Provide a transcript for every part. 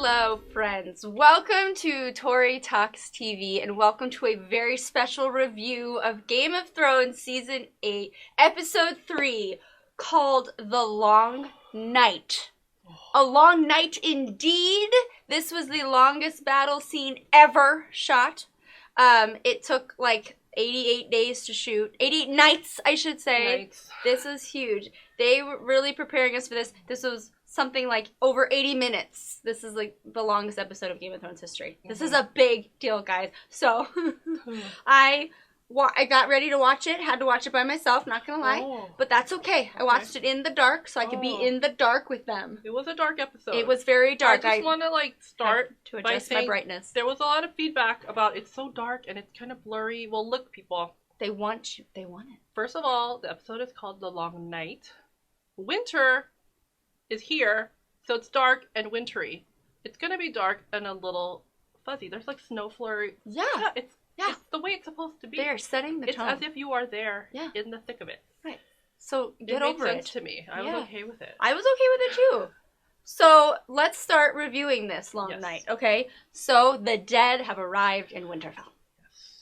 Hello, friends. Welcome to Tori Talks TV, and welcome to a very special review of Game of Thrones Season 8, Episode 3, called The Long Night. A long night indeed. This was the longest battle scene ever shot. It took like 88 days to shoot. 88 nights, I should say. Nights. This was huge. They were really preparing us for this. This was something like over 80 minutes. This is like the longest episode of Game of Thrones history. This is a big deal, guys. So I got ready to watch it. Had to watch it by myself, not gonna lie. But that's okay. I watched it in the dark so I could be in the dark with them. It was a dark episode. It was very dark. I just want to start to adjust my brightness. There was a lot of feedback about it's so dark and it's kind of blurry. Well, look, people. They want you. They want it. First of all, the episode is called The Long Night. Winter is here, so it's dark and wintry. It's gonna be dark and a little fuzzy. There's like snow flurry. Yeah. It's the way it's supposed to be. They're setting the tone. It's as if you are there in the thick of it. Right. So get over it. It made sense to me. I was okay with it. I was okay with it too. So let's start reviewing this long night, okay? So the dead have arrived in Winterfell.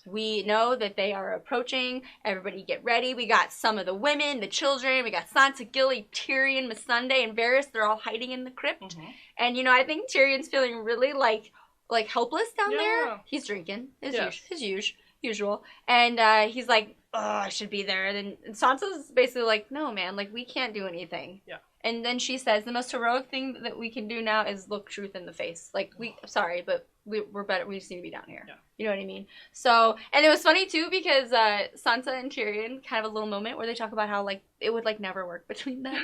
We know that they are approaching. Everybody get ready. We got some of the women, the children. We got Sansa, Gilly, Tyrion, Missandei, and Varys. They're all hiding in the crypt. And, you know, I think Tyrion's feeling really, like helpless down there. He's drinking, his usual. And he's like, oh, I should be there. And Sansa's basically like, no, man, like, we can't do anything. Yeah. And then she says, the most heroic thing that we can do now is look truth in the face. Like, sorry, but we're better. We just need to be down here. Yeah. You know what I mean? So, and it was funny, too, because Sansa and Tyrion kind of a little moment where they talk about how, like, it would, like, never work between them.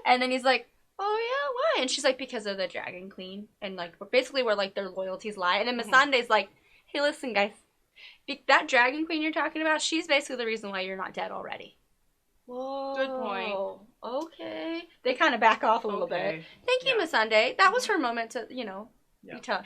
And then he's like, oh, yeah, why? And she's like, because of the Dragon Queen. And, like, basically where, like, their loyalties lie. And then Missandei's like, hey, listen, guys. That Dragon Queen you're talking about, she's basically the reason why you're not dead already. Whoa. Good point. Okay. They kind of back off a little bit. Thank you, Missandei. That was her moment to, you know, be tough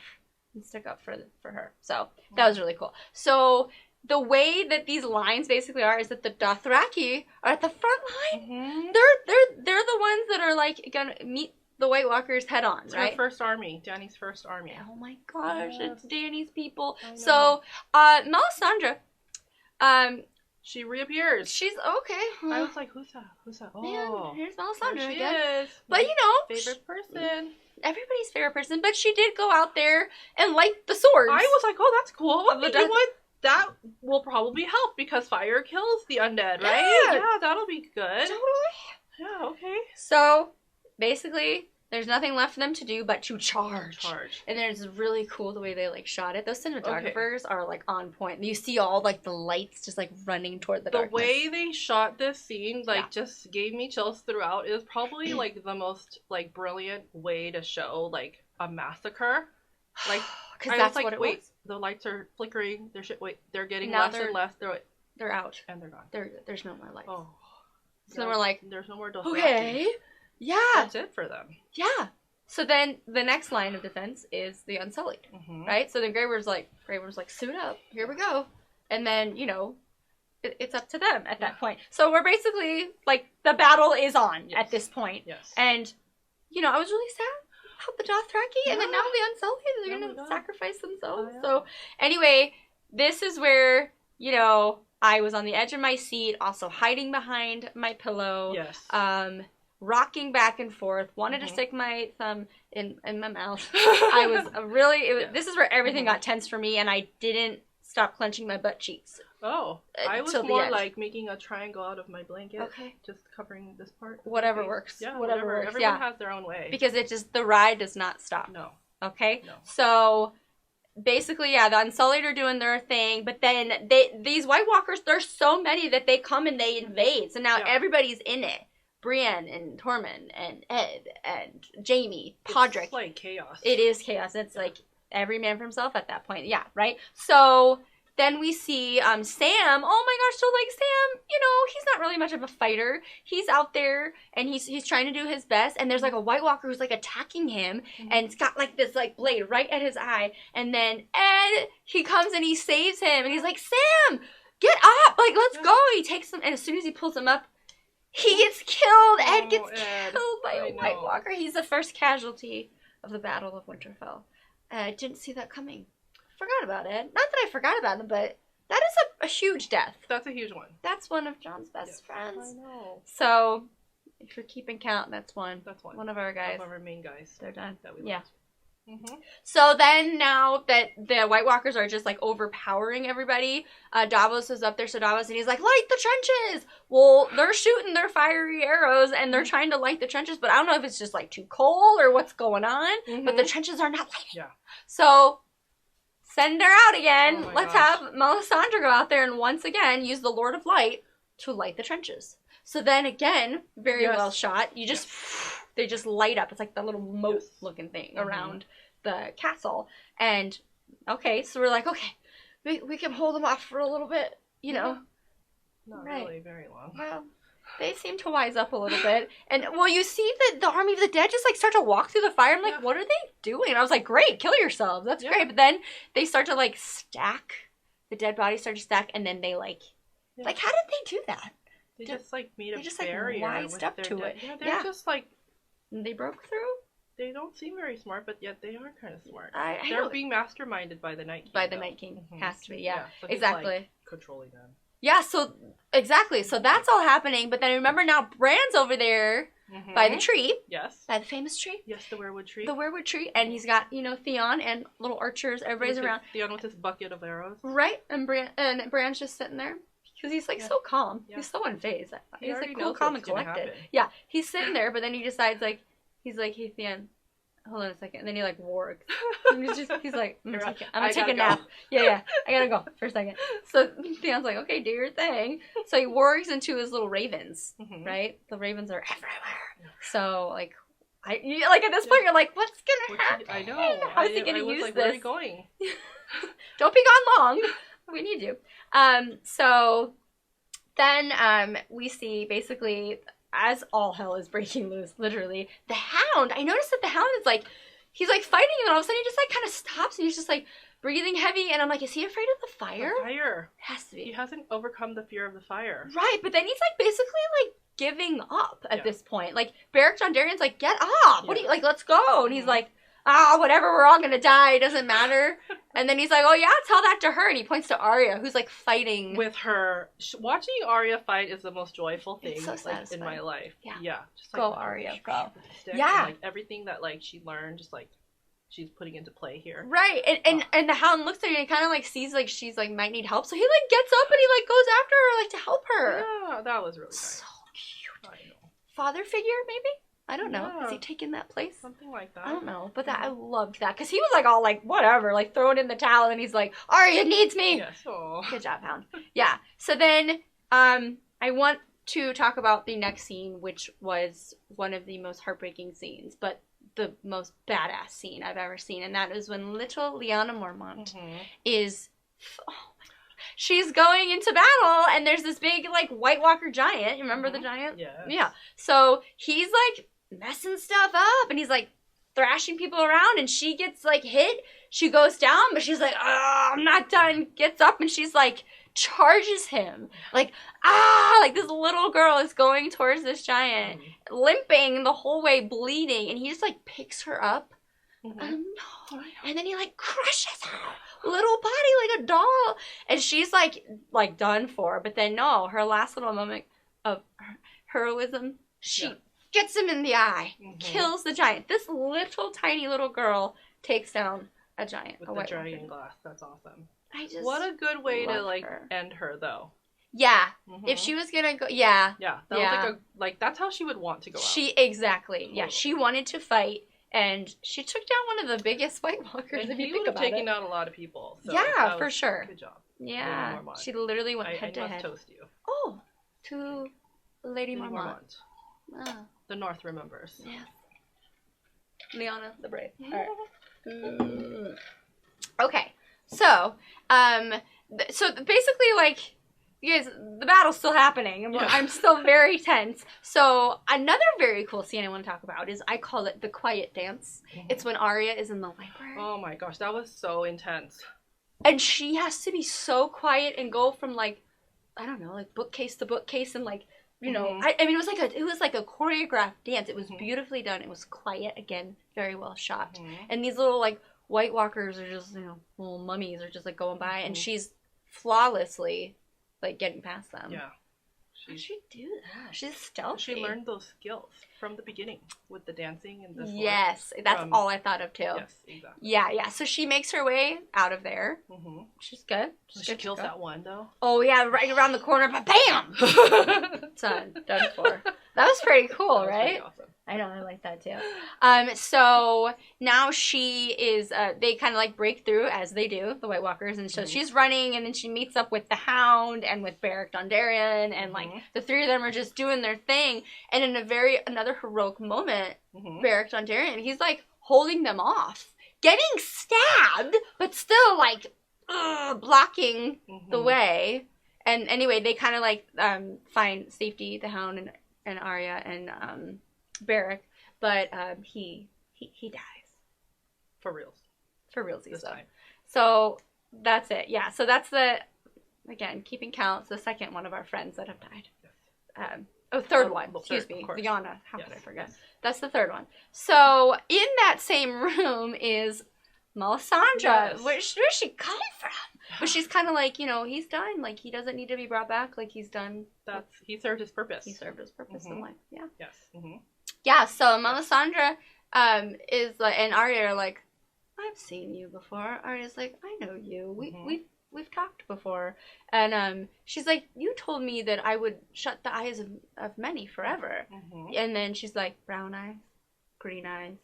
and stick up for her. So that was really cool. So the way that these lines basically are is that the Dothraki are at the front line. They're the ones that are like gonna meet the White Walkers head on, it's right? her first army, Dany's first army. Oh my gosh, it's Dany's people. So Melisandre, she reappears. She's okay. I was like, who's that? Oh, man, here's Melisandre she again. is. But you know, favorite person. Everybody's favorite person, but she did go out there and light the swords. I was like, oh, that's cool. You know what? That will probably help because fire kills the undead, right? Yeah, that'll be good. Totally. Yeah, okay. So, basically, there's nothing left for them to do but to charge. And it's really cool the way they, like, shot it. Those cinematographers are, like, on point. You see all, like, the lights just, like, running toward the darkness. The way they shot this scene, like, just gave me chills throughout. It was probably, like, the most, like, brilliant way to show, like, a massacre. Like, because that's like, what it was. The lights are flickering. They're getting less and less. They're out. And they're gone. There's no more lights. Oh. So we're like, there's no more Dothraki. Okay. Yeah. That's it for them. Yeah. So then the next line of defense is the Unsullied, right? So then Grey Worm's like, suit up. Here we go. And then, you know, it's up to them at that point. So we're basically, like, the battle is on at this point. Yes. And, you know, I was really sad about the Dothraki, and then now the Unsullied, they're going to sacrifice themselves. So anyway, this is where, you know, I was on the edge of my seat, also hiding behind my pillow. Yes. Rocking back and forth, wanted to stick my thumb in my mouth. I was really, this is where everything got tense for me, and I didn't stop clenching my butt cheeks. Oh, I was more like making a triangle out of my blanket. Okay. Just covering this part. Whatever works. Yeah, whatever works. Everyone has their own way. Because the ride does not stop. No. Okay? No. So, basically, the Unsullied are doing their thing, but then these White Walkers, there's so many that they come and they invade. So now everybody's in it. Brienne and Tormund and Ed and Jaime, Podrick. It's like chaos. It is chaos. It's like every man for himself at that point. Yeah, right? So then we see Sam. Oh my gosh, so like Sam, you know, he's not really much of a fighter. He's out there and he's trying to do his best. And there's like a White Walker who's like attacking him and it's got like this like blade right at his eye. And then Ed, he comes and he saves him and he's like, Sam, get up, like let's go. He takes him and as soon as he pulls him up, he gets killed. Ed gets killed by a White Walker. He's the first casualty of the Battle of Winterfell. I didn't see that coming. Forgot about it. Not that I forgot about him, but that is a huge death. That's a huge one. That's one of Jon's best friends. I know. So, if you're keeping count, that's one. That's one. One of our guys. One of our main guys. They're done. That we yeah. loved. Mm-hmm. So then, now that the White Walkers are just, like, overpowering everybody, Davos is up there, so Davos, and he's like, light the trenches! Well, they're shooting their fiery arrows, and they're trying to light the trenches, but I don't know if it's just, like, too cold or what's going on, but the trenches are not lighting. Yeah. So, send her out again. Oh Let's have Melisandre go out there and once again use the Lord of Light to light the trenches. So then, again, very well shot. You just... They just light up. It's like the little moat-looking thing around the castle. And, okay, so we're like, okay, we can hold them off for a little bit, you know. Not really very long. Well, they seem to wise up a little bit. And, well, you see the army of the dead just, like, start to walk through the fire. I'm like, what are they doing? And I was like, great, kill yourselves. That's great. But then they start to, like, stack. The dead bodies start to stack. And then they, like, like, how did they do that? They just, like, made a Like, barrier. wised up to it. Yeah, they're just, like... They broke through? They don't seem very smart, but yet they are kind of smart. They're being masterminded by the Night King. By the Night King. Has to be, so exactly. Like, controlling them. Yeah, so, exactly. So that's all happening. But then remember now, Bran's over there by the tree. Yes. By the famous tree. Yes, the weirwood tree. The weirwood tree. And he's got, you know, Theon and little archers. Everybody's around. Theon with his bucket of arrows. Right. And Bran's just sitting there. Because he's, like, so calm. Yeah. He's so unfazed. He's, like, cool, calm, and collected. Yeah. He's sitting there, but then he decides, like, he's like, hey, Theon, hold on a second. And then he, like, wargs. And he's like, I'm gonna take a nap. Yeah, I gotta go for a second. So Theon's like, okay, do your thing. So he wargs into his little ravens, right? The ravens are everywhere. So, like, at this point, you're like, what's gonna happen? I know. How's he gonna use like, this? Where are you going? Don't be gone long. We need you. So then we see basically as all hell is breaking loose, literally, the Hound. I noticed that the Hound is like, he's like fighting and all of a sudden he just like kind of stops and he's just like breathing heavy and I'm like, is he afraid of the fire? The fire. It has to be. He hasn't overcome the fear of the fire. Right, but then he's like basically like giving up at this point. Like Beric Dondarrion's like, get up. What do you like? Let's go. And he's like, whatever, we're all gonna die, it doesn't matter. And then he's like, oh yeah, tell that to her. And he points to Arya, who's like fighting with her. Watching Arya fight is the most joyful thing so like, in my life. Yeah. Just, like, go Arya, go. Yeah. And, like everything that like she learned, just like she's putting into play here. Right. And the Hound looks at her and kind of like sees like she's like might need help, so he like gets up and he like goes after her like to help her. Yeah, that was really nice. So cute. I know. Father figure maybe. I don't know. Yeah. Has he taken that place? Something like that. I don't know. But I loved that. Because he was like all like, whatever, like throwing in the towel. And he's like, Arya needs me. Yes. Aww. Good job, Hound. Yeah. So then I want to talk about the next scene, which was one of the most heartbreaking scenes, but the most badass scene I've ever seen. And that is when little Lyanna Mormont is... she's going into battle, and there's this big, like, White Walker giant. You remember the giant? Yeah. So he's, like, messing stuff up, and he's, like, thrashing people around, and she gets, like, hit. She goes down, but she's like, oh, I'm not done. Gets up, and she's, like, charges him. Like, like, this little girl is going towards this giant, limping the whole way, bleeding, and he just, like, picks her up. And then he, like, crushes her little body like a doll, and she's like done for. But then no, her last little moment of heroism, she gets him in the eye, kills the giant. This little tiny little girl takes down a giant with the dragon glass. That's awesome. What a good way to like end her though. Yeah, if she was gonna go, that was like that's how she would want to go out. Exactly. Yeah, she wanted to fight. And she took down one of the biggest White Walkers. And he would have taken out a lot of people. So yeah, for sure. Good job. Yeah, she literally went head to head. I must toast you. Oh, to Lady Mormont. The North remembers. Yeah. Lyanna the Brave. All right. Okay, so basically, like, you guys, the battle's still happening, and I'm still very tense. So another very cool scene I want to talk about is, I call it the quiet dance. It's when Arya is in the library. Oh my gosh, that was so intense. And she has to be so quiet and go from, like, I don't know, like bookcase to bookcase and like you know, I mean, it was like a choreographed dance. It was beautifully done. It was quiet, again, very well shot. And these little, like, White Walkers are just, you know, little mummies are just, like, going by, and she's flawlessly, like, getting past them. Yeah. How did she do that? She's stealthy. She learned those skills from the beginning with the dancing and the sword. Yes, that's all I thought of too. Yes, exactly. Yeah. So she makes her way out of there. She's good. She kills that one though. Oh yeah, right around the corner, but bam! Done for. That was pretty cool, right? Pretty awesome. I know, I like that too. So now she is, they kind of like break through, as they do, the White Walkers, and so she's running, and then she meets up with the Hound and with Beric Dondarrion, and like the three of them are just doing their thing, and in another heroic moment, Beric Dondarrion, he's like holding them off, getting stabbed, but still like blocking the way. And anyway, they kind of like find safety, the Hound and Arya and Beric, but he dies. For reals. For realsies, though. So that's it. Yeah. So that's again, keeping count, the second one of our friends that have died. Yes. Third one. Excuse me. Lyanna. How could I forget? Yes. That's the third one. So in that same room is Melisandre. Yes. Where's she come from? But she's kind of like, you know, he's done. Like, he doesn't need to be brought back. Like, he's done. He served his purpose. He served his purpose in life. Yeah. Yes. Yeah, so Melisandre is like, and Arya are like, I've seen you before. Arya's like, I know you. We've talked before. And she's like, you told me that I would shut the eyes of many forever. And then she's like, brown eyes, green eyes,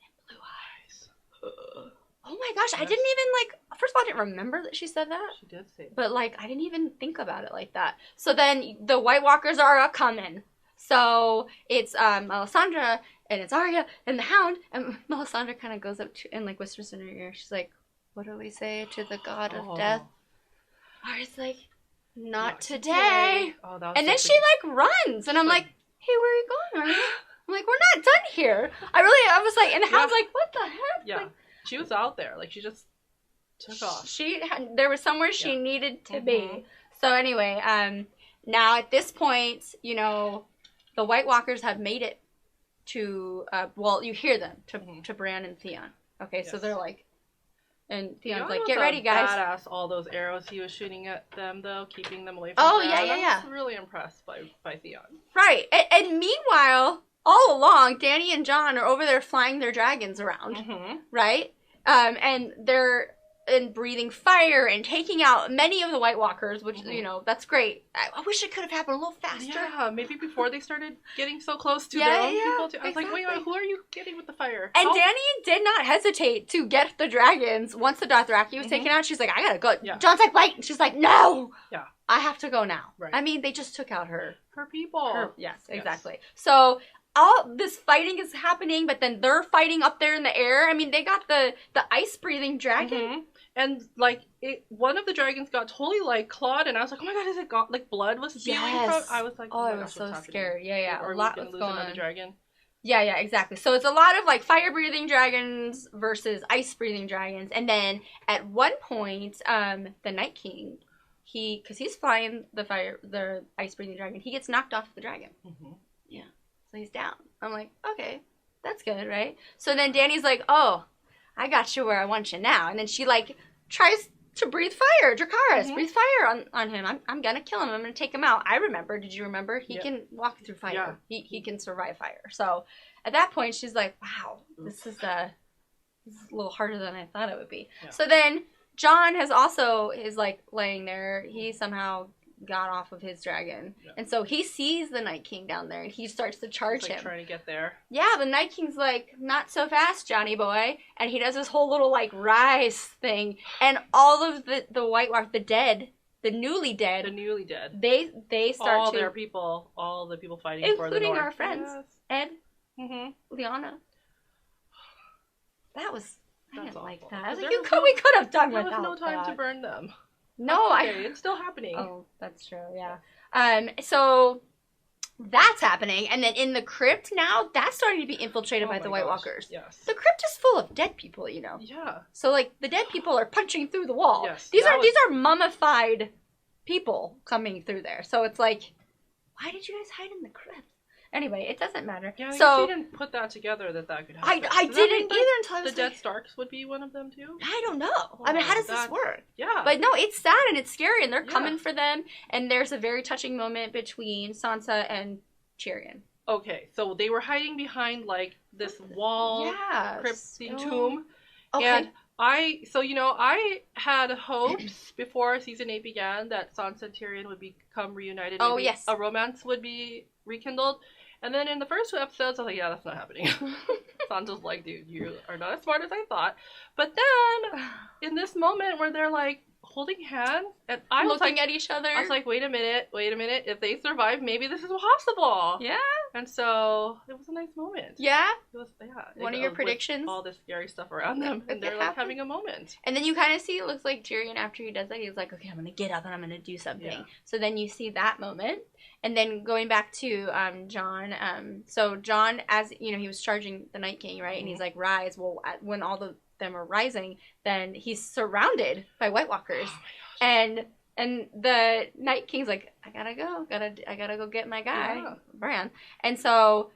and blue eyes. Oh my gosh, I didn't even like, first of all, I didn't remember that she said that. She did say that. But like, I didn't even think about it like that. So then the White Walkers are a-coming. So it's Melisandre and it's Arya and the Hound, and Melisandre kind of goes up to and like whispers in her ear. She's like, "What do we say to the god of death?" Arya's like, "Not today." Oh, that was and then she like runs, and I'm like, "Hey, where are you going, Arya?" I'm like, "We're not done here." I was like, and the Hound's like, "What the heck?" Yeah, like, she was out there, like she just took off. There was somewhere she needed to be. So anyway, now at this point, you know, the White Walkers have made it to, well, you hear them, to Bran and Theon. Okay, so they're like, and Theon's like, get ready, guys. Badass, all those arrows he was shooting at them, though, keeping them away from Bran. I was really impressed by Theon. Right, and meanwhile, all along, Dany and Jon are over there flying their dragons around, right? And they're breathing fire and taking out many of the White Walkers, which, you know, that's great. I wish it could have happened a little faster. Yeah, maybe before they started getting so close to their own people. Too. I was like, wait, who are you getting with the fire? And Dany did not hesitate to get the dragons. Once the Dothraki was taken out, she's like, I gotta go. Yeah. Jon's like, wait. And she's like, no. Yeah. I have to go now. Right. I mean, they just took out her people. Yes, exactly. So all this fighting is happening, but then they're fighting up there in the air. I mean, they got the ice-breathing dragon. And, like, one of the dragons got totally, like, clawed, and I was like, oh my god, is it got, like, blood was spewing from? I was like, I was so scared. Yeah. Or a lot was going on. Another dragon? Yeah, exactly. So it's a lot of, like, fire-breathing dragons versus ice-breathing dragons. And then, at one point, the Night King, because he's flying the ice-breathing dragon, he gets knocked off the dragon. Yeah. So he's down. I'm like, okay, that's good, right? So then Dany's like, oh, I got you where I want you now. And then she, like, tries to breathe fire. Dracarys, breathe fire on him. I'm going to kill him. I'm going to take him out. I remember. Did you remember? He can walk through fire. Yeah. He can survive fire. So at that point, she's like, wow, this is a little harder than I thought it would be. Yeah. So then Jon is, like, laying there. He somehow got off of his dragon. Yeah. And so he sees the Night King down there, and he starts to charge him. Trying to get there. Yeah, the Night King's like, not so fast, Johnny boy. And he does this whole little, like, rise thing. And all of the White Walkers, the newly dead. They start all the people fighting for the North. Including our friends. Yes. Ed. Lyanna. I didn't awful. Like that. I was like, we could have done without that. There was no time to burn them. No, it's still happening. Oh, that's true, yeah. So that's happening, and then in the crypt now, that's starting to be infiltrated by the White Walkers. Yes. The crypt is full of dead people, you know. Yeah. So like the dead people are punching through the wall. Yes. These are mummified people coming through there. So it's like, why did you guys hide in the crypt? Anyway, it doesn't matter. Yeah, so you didn't put that together that could happen. I didn't either until I was the Dead Starks would be one of them too? I don't know. I mean, how does this work? Yeah. But no, it's sad and it's scary and they're coming for them. And there's a very touching moment between Sansa and Tyrion. Okay, so they were hiding behind like this wall, crypt tomb. Okay. And I had hopes before season 8 began that Sansa and Tyrion would become reunited. Oh, maybe yes. A romance would be rekindled. And then in the first 2 episodes, I was like, yeah, that's not happening. Sansa's like, dude, you are not as smart as I thought. But then, in this moment where they're like holding hands, and I was looking like, at each other. I was like, wait a minute. If they survive, maybe this is possible. Yeah. And so, it was a nice moment. Yeah? It was, One of your predictions? All this scary stuff around them, and they're like having a moment. And then you kind of see, it looks like Tyrion, after he does that, he's like, okay, I'm going to get up and I'm going to do something. Yeah. So then you see that moment. And then going back to Jon, so Jon, as, you know, he was charging the Night King, right? Mm-hmm. And he's like, rise. Well, when all of them are rising, then he's surrounded by White Walkers. Oh and the Night King's like, I gotta go. I gotta go get my guy, Bran. And so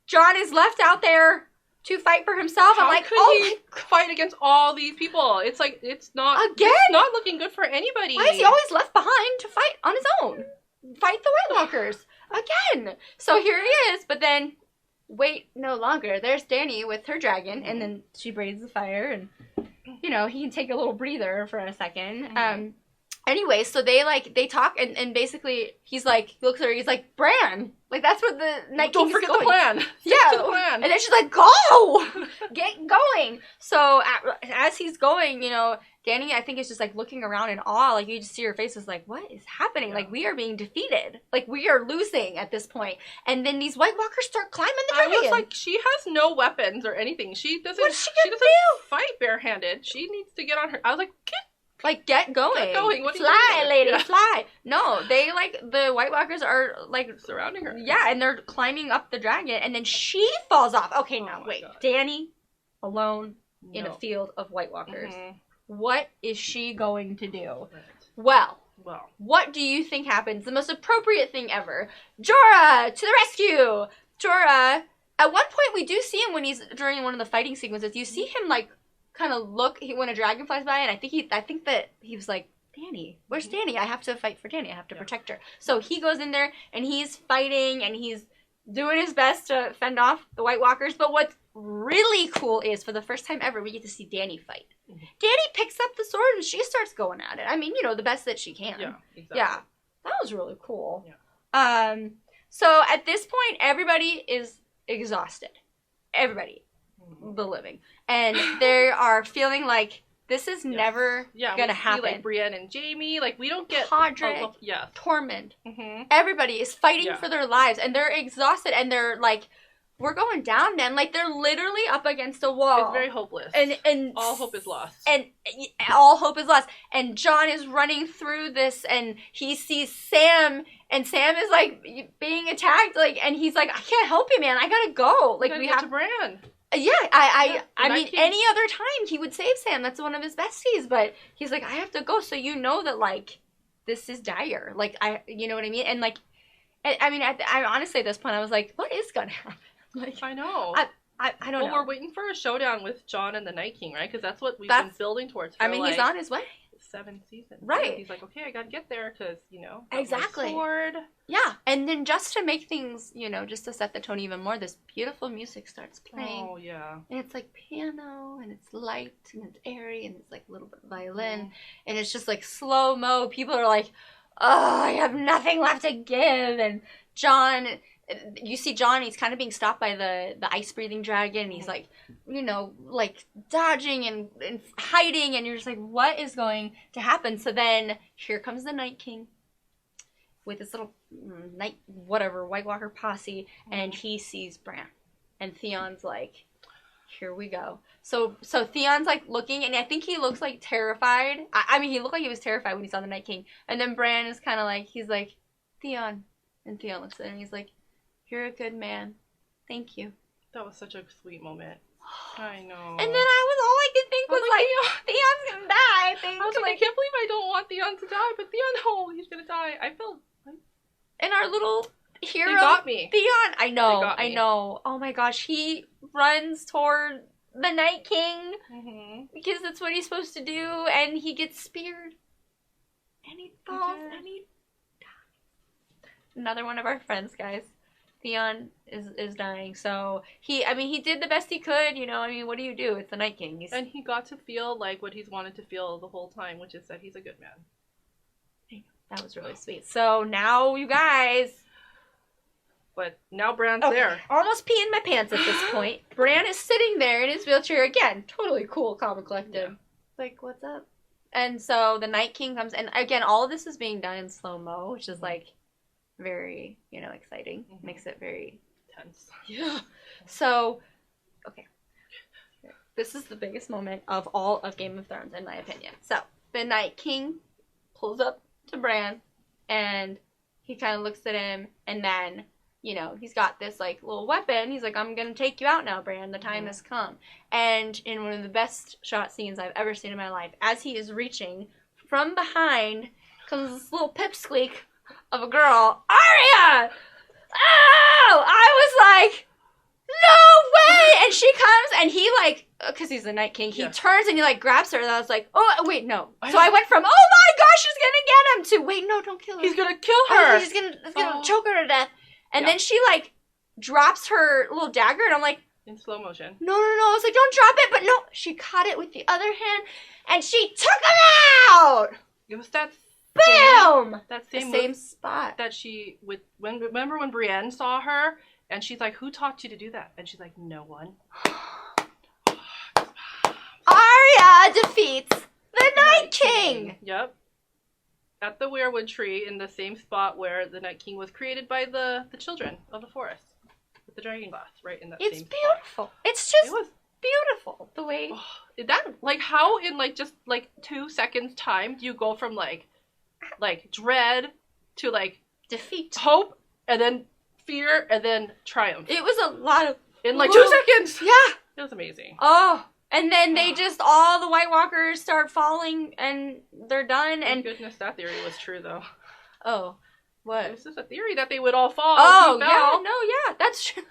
Jon is left out there to fight for himself. How I'm like, could he fight against all these people? It's like, it's not looking good for anybody. Why is he always left behind to fight on his own? Fight the White Walkers again. So here he is, but then wait no longer. There's Dany with her dragon, and then she braids the fire, and you know, he can take a little breather for a second. Anyway, so they talk, and basically he's like, he looks at her, he's like, Bran, like that's what the Night King is going. Don't forget the plan. Yeah, to the plan. And then she's like, go, get going. So as he's going, you know, Dany, I think, is just like looking around in awe. Like you just see her face is like, what is happening? Yeah. Like we are being defeated. Like we are losing at this point. And then these White Walkers start climbing the dragon. I was like, she has no weapons or anything. She doesn't. What's she doesn't fight barehanded. She needs to get on her. I was like, get going. Get going. What fly, lady, fly. No, they the White Walkers are like surrounding her. Yeah, and they're climbing up the dragon, and then she falls off. Okay, now wait, God. Dany alone in a field of White Walkers. Mm-hmm. What is she going to do? Right. Well, what do you think happens? The most appropriate thing ever. Jorah to the rescue. Jorah. At one point, we do see him when he's during one of the fighting sequences. You see him like kind of look when a dragon flies by, and I think that he was like, Dany, where's Dany? I have to fight for Dany. I have to protect her. So he goes in there and he's fighting and he's doing his best to fend off the White Walkers. But what's really cool is, for the first time ever, we get to see Dany fight. Mm-hmm. Dany picks up the sword and she starts going at it. I mean, you know, the best that she can. Yeah, exactly. Yeah, that was really cool. Yeah. So at this point, everybody is exhausted. Everybody. The living, and they are feeling like this is never gonna happen. Like Brienne and Jaime, like we don't get Podrick, Tormund. Mm-hmm. Everybody is fighting for their lives, and they're exhausted, and they're like, "We're going down." Then, like they're literally up against a wall. It's very hopeless, and all hope is lost. And all hope is lost. And Jon is running through this, and he sees Sam, and Sam is like being attacked, like, and he's like, "I can't help you, man. I gotta go." Like we have to Bran. Yeah, I mean, any other time he would save Sam. That's one of his besties. But he's like, I have to go. So you know that, like, this is dire. Like, you know what I mean? And, like, I mean, I honestly, at this point, I was like, what is going to happen? Like, I know. I don't know. Well, we're waiting for a showdown with Jon and the Night King, right? Because that's what we've been building towards for, he's on his way. 7 seasons. Right. And he's like, okay, I gotta get there because, you know, exactly. My sword. Yeah. And then just to make things, you know, just to set the tone even more, this beautiful music starts playing. Oh, yeah. And it's like piano, and it's light, and it's airy, and it's like a little bit of violin. And it's just like slow-mo. People are like, oh, I have nothing left to give. And Jon... You see Jon, he's kind of being stopped by the ice-breathing dragon, and he's like, you know, like dodging and hiding, and you're just like, what is going to happen? So then here comes the Night King with his little White Walker posse, and he sees Bran. And Theon's like, here we go. So Theon's like looking, and I think he looks like terrified. I mean, he looked like he was terrified when he saw the Night King. And then Bran is kind of like, he's like, Theon. And Theon looks at him, and he's like, you're a good man. Thank you. That was such a sweet moment. I know. And then all I could think was like, Theon's gonna die. I was like, I can't believe I don't want Theon to die, but Theon, no, he's gonna die. I felt like, And our little hero, they got me. Theon. I know. They got me. I know. Oh my gosh, he runs toward the Night King because that's what he's supposed to do, and he gets speared, and he falls, and he dies. Another one of our friends, guys. Theon is dying, so he did the best he could, you know. I mean, what do you do? It's the Night King. And he got to feel like what he's wanted to feel the whole time, which is that he's a good man. That was really sweet. So now, you guys. But now Bran's there. Almost peeing my pants at this point. Bran is sitting there in his wheelchair again. Totally cool, calm and collected. Yeah. Like, what's up? And so the Night King comes, and again, all of this is being done in slow-mo, which is like very, you know, exciting. Makes it very tense. Yeah. So, okay. This is the biggest moment of all of Game of Thrones, in my opinion. So, the Night King pulls up to Bran, and he kind of looks at him, and then, you know, he's got this, like, little weapon. He's like, I'm going to take you out now, Bran. The time has come. And in one of the best shot scenes I've ever seen in my life, as he is reaching, from behind comes this little pipsqueak of a girl. Arya! Oh! I was like, no way! And she comes, and he, like, because he's the Night King, he turns and he, like, grabs her, and I was like, oh, wait, no. So I went from, oh my gosh, she's gonna get him, to, wait, no, don't kill her. He's gonna kill her. He's gonna choke her to death. And then she, like, drops her little dagger, and I'm like... In slow motion. No. I was like, don't drop it, but no. She caught it with the other hand, and she took him out! It was that... Boom! That same spot. That she... Remember when Brienne saw her, and she's like, who taught you to do that? And she's like, no one. Arya defeats the Night King! Yep. At the weirwood tree, in the same spot where the Night King was created by the children of the forest with the dragon glass, right in that same spot. It's beautiful. It's just beautiful the way how in like just like 2 seconds time do you go from like dread to like defeat, hope, and then fear, and then triumph. It was a lot of in like 2 seconds. Yeah, it was amazing. Oh. And then they just, all the White Walkers start falling, and they're done. Thank goodness that theory was true, though. Oh, what? It was just a theory that they would all fall. Oh, yeah, that's true.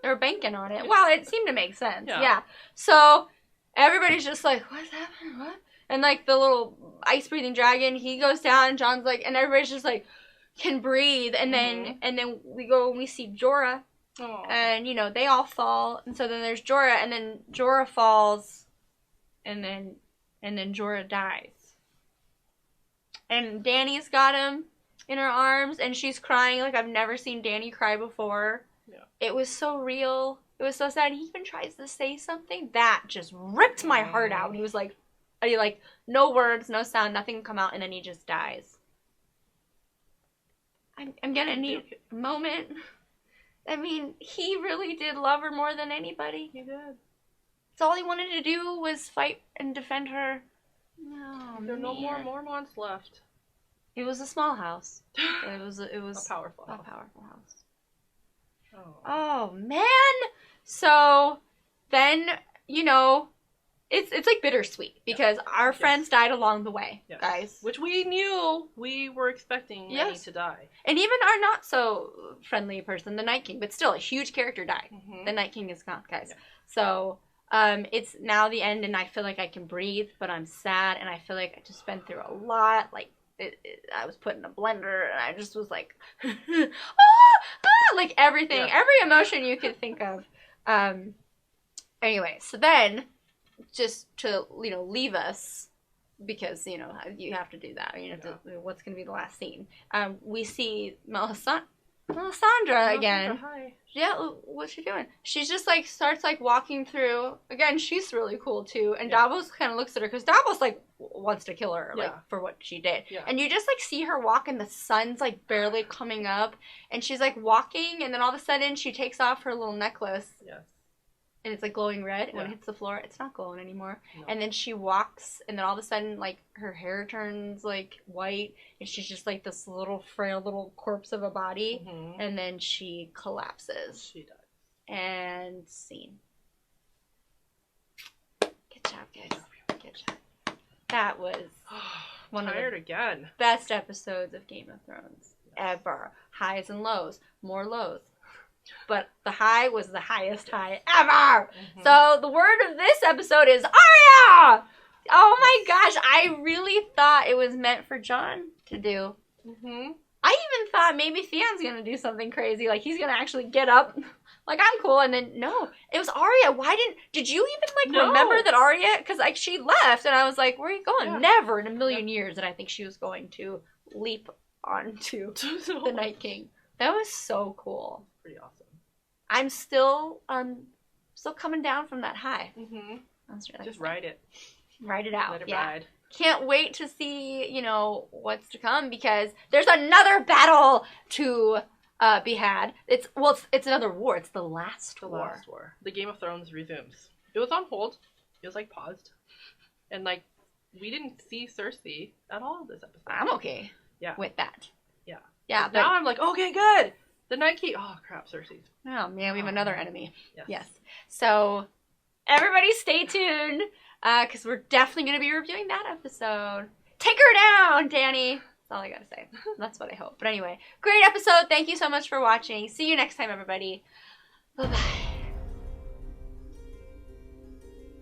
They're banking on it. Well, it seemed to make sense. Yeah. So, everybody's just like, what's happening? What? And, like, the little ice-breathing dragon, he goes down, and Jon's like, and everybody's just like, can breathe. And then we go and we see Jorah. Aww. And, you know, they all fall, and so then there's Jorah, and then Jorah falls, and then Jorah dies. And Dany's got him in her arms, and she's crying like I've never seen Dany cry before. Yeah. It was so real. It was so sad. He even tries to say something that just ripped my heart out. He was like, no words, no sound, nothing can come out, and then he just dies. I'm gonna need a moment. I mean, he really did love her more than anybody. He did. So all he wanted to do was fight and defend her. Oh, there are no more Mormonts left. It was a small house. It was a powerful house. Oh man. So then, you know, it's like bittersweet because our friends died along the way, guys. Which we knew we were expecting many to die. And even our not so friendly person, the Night King, but still a huge character died. The Night King is gone, guys. Yeah. So it's now the end, and I feel like I can breathe, but I'm sad, and I feel like I just been through a lot. Like I was put in a blender, and I just was like, like everything, every emotion you could think of. Anyway, so then, just to, you know, leave us, because, you know, you have to do that. You have to, what's going to be the last scene? We see Melisandre again. Hi. Yeah, what's she doing? She's just, like, starts, like, walking through. Again, she's really cool, too. And Davos kind of looks at her, because Davos, like, wants to kill her, like, for what she did. Yeah. And you just, like, see her walk, and the sun's, like, barely coming up. And she's, like, walking, and then all of a sudden, she takes off her little necklace. Yes. And it's, like, glowing red. And when it hits the floor, it's not glowing anymore. No. And then she walks, and then all of a sudden, like, her hair turns, like, white. And she's just, like, this little, frail little corpse of a body. And then she collapses. She does. And scene. Good job, guys. Good job. That was one of the again. best episodes of Game of Thrones. ever. Highs and lows. More lows. But the high was the highest high ever. Mm-hmm. So the word of this episode is Arya! Oh my gosh, I really thought it was meant for Jon to do. Mm-hmm. I even thought maybe Theon's going to do something crazy. Like, he's going to actually get up. Like, I'm cool. And then, no. It was Arya. Did you even, remember that Arya? Because, she left. And I was like, where are you going? Yeah. Never in a million years did I think she was going to leap onto the Night King. That was so cool. Pretty awesome. I'm still coming down from that high. Mm-hmm. That's really Just ride it. Ride it out. Let it ride. Can't wait to see, what's to come, because there's another battle to be had. It's another war. It's the last war. Last war. The Game of Thrones resumes. It was on hold. It was paused. And we didn't see Cersei at all this episode. I'm okay with that. Yeah. Yeah. Now I'm like, okay, good. The Night King. Oh, crap, Cersei. Oh, man, we have another enemy. Yes. So, everybody stay tuned. Because we're definitely going to be reviewing that episode. Take her down, Danny. That's all I got to say. That's what I hope. But anyway, great episode. Thank you so much for watching. See you next time, everybody. Bye-bye.